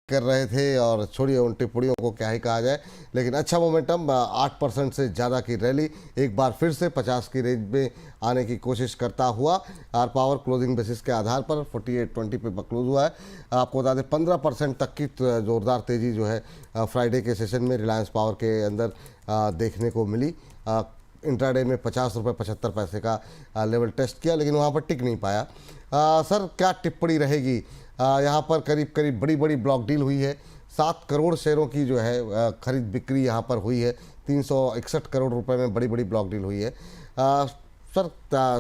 कर रहे थे और छोड़िए उन टिप्पणियों को क्या ही कहा जाए, लेकिन अच्छा मोमेंटम, 8% से ज़्यादा की रैली एक बार फिर से 50 की रेंज में आने की कोशिश करता हुआ आर पावर क्लोजिंग बेसिस के आधार पर 48.20 पे क्लोज हुआ है। आपको बता दें 15% तक की ज़ोरदार तेज़ी जो है फ्राइडे के सेशन में रिलायंस पावर के अंदर देखने को मिली। इंट्राडे में 50 रुपये 75 पैसे का लेवल टेस्ट किया, लेकिन वहाँ पर टिक नहीं पाया। सर क्या टिप्पणी रहेगी? यहाँ पर करीब करीब बड़ी बड़ी ब्लॉक डील हुई है, 7 करोड़ शेयरों की जो है खरीद बिक्री यहाँ पर हुई है, 361 करोड़ रुपए में बड़ी बड़ी ब्लॉक डील हुई है। सर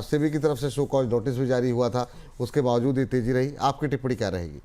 सेबी की तरफ से शो कॉज नोटिस भी जारी हुआ था, उसके बावजूद ये तेजी रही, आपकी टिप्पणी क्या रहेगी?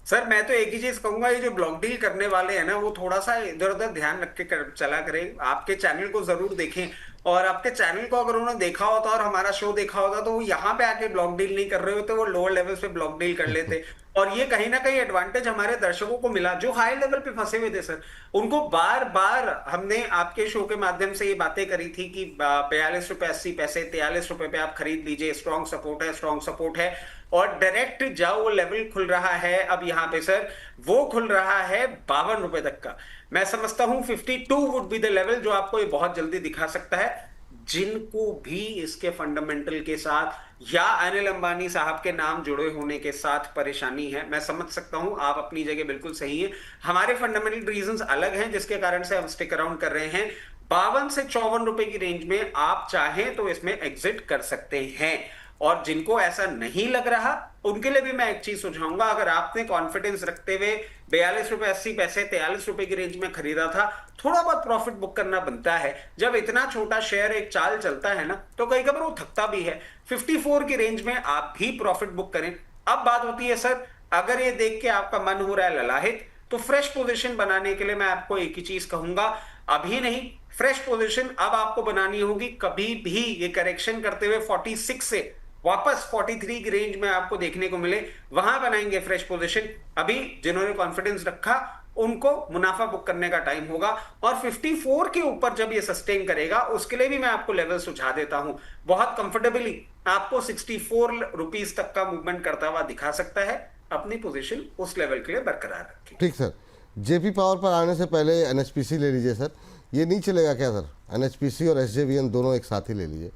सर मैं तो एक ही चीज कहूंगा, ये जो ब्लॉक डील करने वाले हैं ना, वो थोड़ा सा इधर उधर ध्यान रख के चला करें। आपके चैनल को जरूर देखें, और आपके चैनल को अगर उन्होंने देखा होता और हमारा शो देखा होता तो वो यहाँ पे आके ब्लॉक डील नहीं कर रहे होते, वो लोअर लेवल्स पे ब्लॉक डील कर लेते। और ये कहीं ना कहीं एडवांटेज हमारे दर्शकों को मिला जो हाई लेवल पे फंसे हुए थे। सर उनको बार बार हमने आपके शो के माध्यम से ये बातें करी थी कि 42 रुपए 80 पैसे 43 रुपए पे आप खरीद लीजिए, स्ट्रॉन्ग सपोर्ट है, स्ट्रॉन्ग सपोर्ट है। और डायरेक्ट जाओ, वो लेवल खुल रहा है अब यहाँ पे सर, वो खुल रहा है 52 रुपए तक का। मैं समझता हूं 52 वुड बी द लेवल जो आपको ये बहुत जल्दी दिखा सकता है। जिनको भी इसके फंडामेंटल के साथ या अनिल अंबानी साहब के नाम जुड़े होने के साथ परेशानी है, मैं समझ सकता हूं, आप अपनी जगह बिल्कुल सही है। हमारे फंडामेंटल रीजंस अलग हैं जिसके कारण से हम स्टिक अराउंड कर रहे हैं। 52 से 54 रुपए की रेंज में आप चाहें तो इसमें एग्जिट कर सकते हैं। और जिनको ऐसा नहीं लग रहा उनके लिए भी मैं एक चीज सुझाऊंगा, अगर आपने कॉन्फिडेंस रखते हुए 42 रुपए 80 पैसे 43 रुपए की रेंज में खरीदा था, थोड़ा बहुत प्रॉफिट बुक करना बनता है। जब इतना छोटा शेयर एक चाल चलता है ना, तो कई कबार वो थकता भी है। 54 की रेंज में आप भी प्रॉफिट बुक करें। अब बात होती है सर, अगर ये देख के आपका मन हो रहा है ललाहित, तो फ्रेश पोजीशन बनाने के लिए मैं आपको एक ही चीज कहूंगा, अभी नहीं, फ्रेश पोजीशन अब आपको बनानी होगी। कभी भी ये करेक्शन करते हुए 46 से वापस 43 की रेंज में आपको देखने को मिले, वहां बनाएंगे फ्रेश पोजीशन। अभी जिन्होंने कॉन्फिडेंस रखा उनको मुनाफा बुक करने का टाइम होगा। और 54 के ऊपर जब ये सस्टेन करेगा, उसके लिए भी मैं आपको लेवल सुझा देता हूं। बहुत कंफर्टेबली आपको 64 रुपीस तक का मूवमेंट करता हुआ दिखा सकता है। अपनी पोजीशन उस लेवल के लिए बरकरार रखें। ठीक सर, जेपी पावर पर आने से पहले एनएचपीसी ले लीजिए सर, ये नहीं चलेगा क्या सर? एनएचपीसी और एसजेवीएन दोनों एक साथ ही ले लीजिए।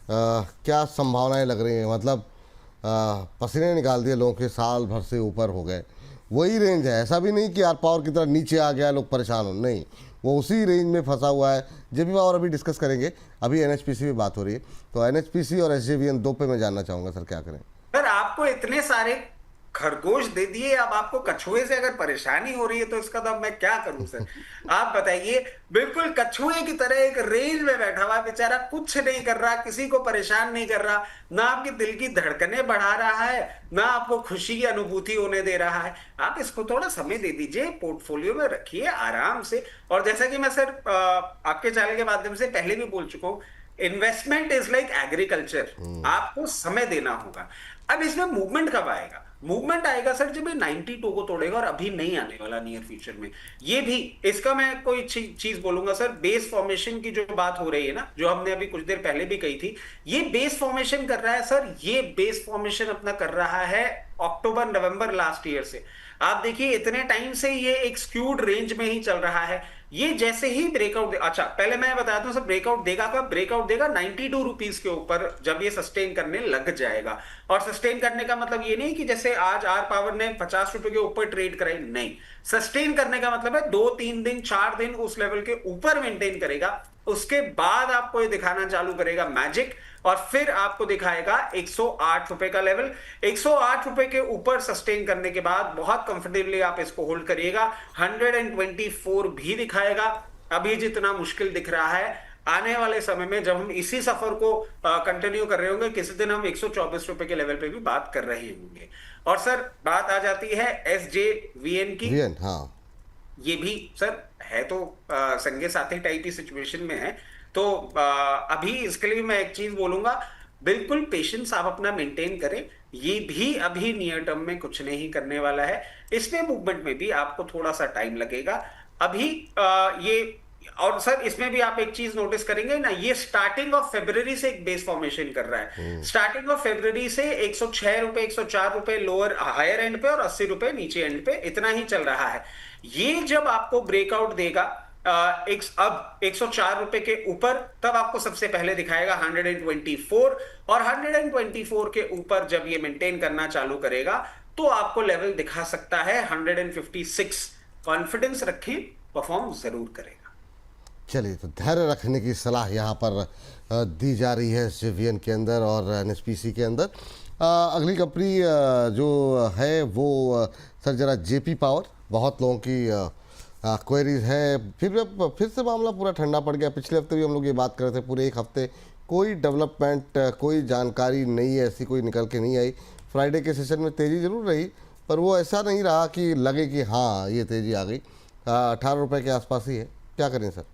क्या संभावनाएं लग रही हैं? मतलब पसीने निकाल दिए लोगों के, साल भर से ऊपर हो गए, वही रेंज है, ऐसा भी नहीं कि आर पावर की तरह नीचे आ गया लोग परेशान हो, नहीं, वो उसी रेंज में फंसा हुआ है। जेपी पावर अभी डिस्कस करेंगे, अभी एनएचपीसी में बात हो रही है, तो एनएचपीसी और एसजेवीएन दो पे मैं जानना चाहूँगा सर, क्या करें? सर आपको इतने सारे खरगोश दे दिए, अब आपको कछुए से अगर परेशानी हो रही है तो इसका तो अब मैं क्या करूं सर? आप बताइए। बिल्कुल कछुए की तरह एक रेंज में बैठा हुआ बेचारा, कुछ नहीं कर रहा, किसी को परेशान नहीं कर रहा, ना आपके दिल की धड़कनें बढ़ा रहा है, ना आपको खुशी की अनुभूति होने दे रहा है। आप इसको थोड़ा समय दे दीजिए, पोर्टफोलियो में रखिए आराम से। और जैसा कि मैं सर आपके चैनल के माध्यम से पहले भी बोल चुका हूं, इन्वेस्टमेंट इज लाइक एग्रीकल्चर, आपको समय देना होगा। अब इसमें मूवमेंट कब आएगा? मूवमेंट आएगा सर जब ये 92 को तोड़ेगा, और अभी नहीं आने वाला नियर फ्यूचर में। ये भी इसका मैं कोई चीज बोलूंगा सर, बेस फॉर्मेशन की जो बात हो रही है ना, जो हमने अभी कुछ देर पहले भी कही थी, ये बेस फॉर्मेशन कर रहा है सर। ये बेस फॉर्मेशन अपना कर रहा है अक्टूबर नवंबर लास्ट ईयर से। आप देखिए इतने टाइम से ये एक स्क्यूड रेंज में ही चल रहा है। ये जैसे ही ब्रेकआउट, अच्छा पहले मैं बताता हूं सर, ब्रेकआउट देगा कब? ब्रेकआउट देगा 92 रुपीस के ऊपर, जब ये सस्टेन करने लग जाएगा। और सस्टेन करने का मतलब ये नहीं कि जैसे आज आर पावर ने 50 रुपए के ऊपर ट्रेड कराई, नहीं। सस्टेन करने का मतलब है 2-3 दिन 4 दिन उस लेवल के ऊपर मेंटेन करेगा, उसके बाद आपको ये दिखाना चालू करेगा मैजिक, और फिर आपको दिखाएगा 108 रुपए का लेवल। 108 रुपए के ऊपर सस्टेन करने के बाद बहुत कंफर्टेबली आप इसको होल्ड करिएगा। 124 भी दिखाएगा। अभी जितना मुश्किल दिख रहा है, आने वाले समय में जब हम इसी सफर को कंटिन्यू कर रहे होंगे, किसी दिन हम 124 रुपए के लेवल पे भी बात कर रहे होंगे। और सर बात आ जाती है एसजेवीएन की। हाँ, ये भी सर है तो संगे साथी टाइप की सिचुएशन में है। तो अभी इसके लिए भी मैं एक चीज बोलूंगा, बिल्कुल पेशेंस आप अपना मेंटेन करें। ये भी अभी नियर टर्म में कुछ नहीं करने वाला है। इसमें मूवमेंट में भी आपको थोड़ा सा टाइम लगेगा। अभी ये और सर इसमें भी आप एक चीज नोटिस करेंगे ना, ये स्टार्टिंग ऑफ फेब्रुवरी से एक बेस फॉर्मेशन कर रहा है। स्टार्टिंग ऑफ फेब्रुवरी से 106 रुपए 104 रुपए लोअर हायर एंड पे और 80 रुपए नीचे एंड पे इतना ही चल रहा है। ये जब आपको ब्रेकआउट देगा अब 104 रुपए के ऊपर, तब आपको सबसे पहले दिखाएगा 124, और 124 के ऊपर जब ये मेंटेन करना चालू करेगा तो आपको लेवल दिखा सकता है 156। कॉन्फिडेंस रखें, परफॉर्म जरूर करेगा। चलिए, तो धैर्य रखने की सलाह यहाँ पर दी जा रही है SJVN के अंदर और NSPC के अंदर। अगली कंपनी जो है वो सर जरा JP पावर, बहुत लोगों की क्वेरीज है। फिर से मामला पूरा ठंडा पड़ गया। पिछले हफ्ते भी हम लोग ये बात कर रहे थे, पूरे एक हफ्ते कोई डेवलपमेंट, कोई जानकारी नहीं ऐसी कोई निकल के नहीं आई। फ्राइडे के सेशन में तेज़ी जरूर रही, पर वो ऐसा नहीं रहा कि लगे कि हाँ ये तेज़ी आ गई। 18 रुपये के आसपास ही है। क्या करें सर?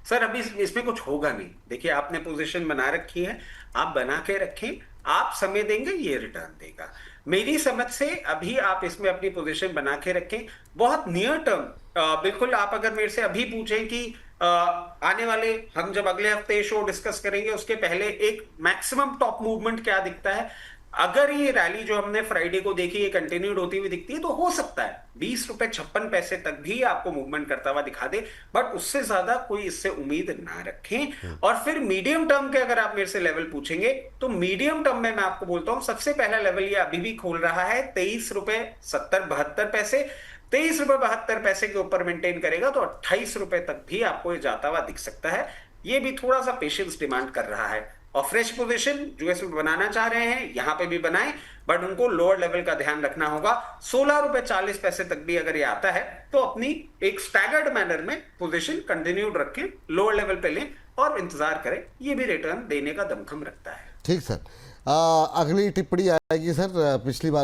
सर अभी इसमें कुछ होगा नहीं। देखिए आपने पोजीशन बना रखी है, आप बना के रखें, आप समय देंगे ये रिटर्न देगा। मेरी समझ से अभी आप इसमें अपनी पोजीशन बना के रखें। बहुत नियर टर्म बिल्कुल, आप अगर मेरे से अभी पूछें कि आने वाले, हम जब अगले हफ्ते शो डिस्कस करेंगे उसके पहले एक मैक्सिमम टॉप मूवमेंट क्या दिखता है, अगर ये रैली जो हमने फ्राइडे को देखी ये कंटिन्यूड होती हुई दिखती है तो हो सकता है 20 रुपए 56 पैसे तक भी आपको मूवमेंट करता हुआ दिखा दे, बट उससे ज्यादा कोई इससे उम्मीद ना रखें। और फिर मीडियम टर्म के अगर आप मेरे से लेवल पूछेंगे तो मीडियम टर्म में मैं आपको बोलता हूं सबसे पहला लेवल ये अभी भी खोल रहा है 23 रुपए 72 पैसे। 23 रुपए 72 पैसे के ऊपर मेंटेन करेगा तो 28 रुपए तक भी आपको ये जाता हुआ दिख सकता है। ये भी थोड़ा सा पेशेंस डिमांड कर रहा है। और फ्रेश पोजीशन जो इसमें बनाना चाह रहे हैं यहां पे भी बनाएं, बट उनको लोअर लेवल का ध्यान रखना होगा। 16 रुपए 40 पैसे तक भी अगर ये आता है तो अपनी एक स्टैगर्ड मैनर में पोजीशन कंटिन्यूड रखें, लोअर लेवल पे लें और इंतजार करें। ये भी रिटर्न देने का दमखम रखता है। ठीक सर। अगली टिप्पणी आएगी सर। पिछली बार